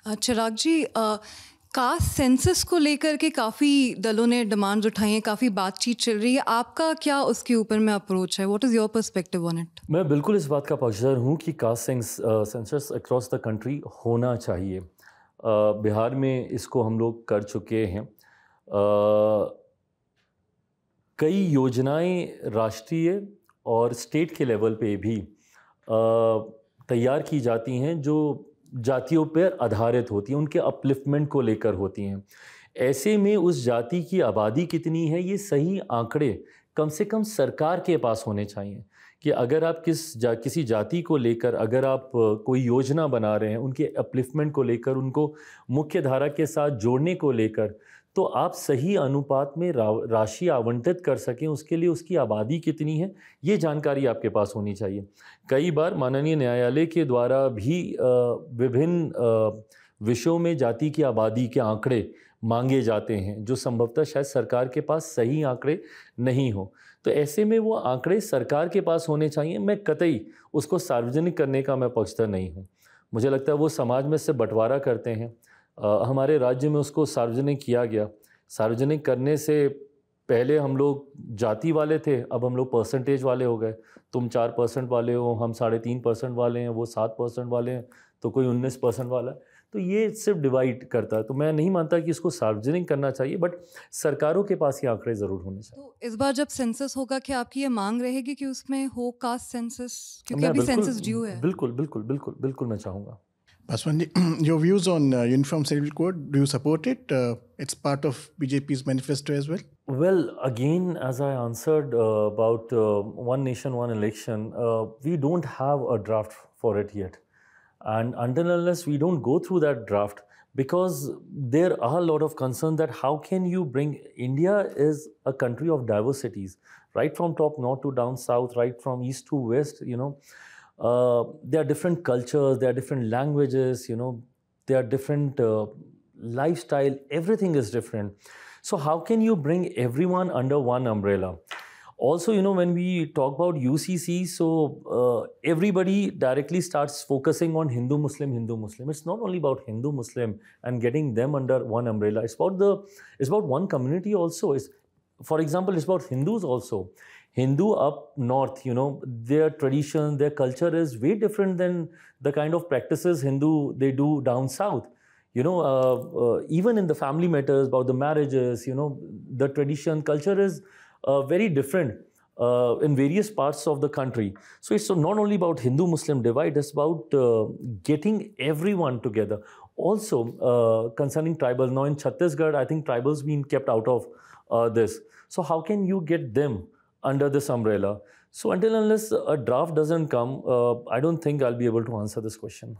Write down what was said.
चिराग जी, caste census को लेकर के काफ़ी दलों ने डिमांड्स उठाई हैं, काफ़ी बातचीत चल रही है। आपका क्या उसके ऊपर में अप्रोच है? What is your perspective on it? मैं बिल्कुल इस बात का पक्षधर हूँ कि caste census across the country होना चाहिए। बिहार में इसको हम लोग कर चुके हैं। कई योजनाएं राष्ट्रीय और स्टेट के लेवल पे भी तैयार की जाती हैं जो जातियों पर आधारित होती हैं, उनके अपलिफ्टमेंट को लेकर होती हैं। ऐसे में उस जाति की आबादी कितनी है, ये सही आंकड़े कम से कम सरकार के पास होने चाहिए कि अगर आप किसी जाति को लेकर अगर आप कोई योजना बना रहे हैं, उनके अपलिफ्टमेंट को लेकर, उनको मुख्य धारा के साथ जोड़ने को लेकर, तो आप सही अनुपात में राशि आवंटित कर सकें। उसके लिए उसकी आबादी कितनी है, ये जानकारी आपके पास होनी चाहिए। कई बार माननीय न्यायालय के द्वारा भी विभिन्न विषयों में जाति की आबादी के आंकड़े मांगे जाते हैं, जो संभवतः शायद सरकार के पास सही आंकड़े नहीं हो। तो ऐसे में वो आंकड़े सरकार के पास होने चाहिए। मैं कतई उसको सार्वजनिक करने का मैं पक्षधर नहीं हूँ। मुझे लगता है वो समाज में से बंटवारा करते हैं। हमारे राज्य में उसको सार्वजनिक किया गया। सार्वजनिक करने से पहले हम लोग जाति वाले थे, अब हम लोग परसेंटेज वाले हो गए। तुम 4% वाले हो, हम 3.5% वाले हैं, वो 7% वाले हैं, तो कोई 19% वाला है। तो ये सिर्फ डिवाइड करता है। तो मैं नहीं मानता कि इसको सार्वजनिक करना चाहिए, बट सरकारों के पास ये आंकड़े ज़रूर होने चाहिए। तो इस बार जब सेंसस होगा, क्या आपकी ये मांग रहेगी कि उसमें हो कास्ट सेंसस? क्योंकि मैं अभी बिल्कुल सेंसस ड्यू है। बिल्कुल बिल्कुल बिल्कुल बिल्कुल मैं चाहूँगा। Paswan, your views on Uniform Civil Code, do you support it? It's part of BJP's manifesto as well. Well, again, as I answered about one nation, one election, we don't have a draft for it yet. And until unless we don't go through that draft, because there are a lot of concern that how can you bring, India is a country of diversities, right from top north to down south, right from east to west, there are different cultures, there are different languages, there are different lifestyle, everything is different. So how can you bring everyone under one umbrella? Also, when we talk about UCC, so everybody directly starts focusing on Hindu Muslim. It's not only about Hindu Muslim and getting them under one umbrella. It's about one community also. For example, it's about Hindus also. Hindu up north, their tradition, their culture is way different than the kind of practices they do down south. Even in the family matters, about the marriages, the tradition, culture is very different in various parts of the country. So it's not only about Hindu-Muslim divide, it's about getting everyone together. Also, concerning tribal, now in Chhattisgarh, I think tribals been kept out of this. So how can you get them under this umbrella? So until unless a draft doesn't come, I don't think I'll be able to answer this question.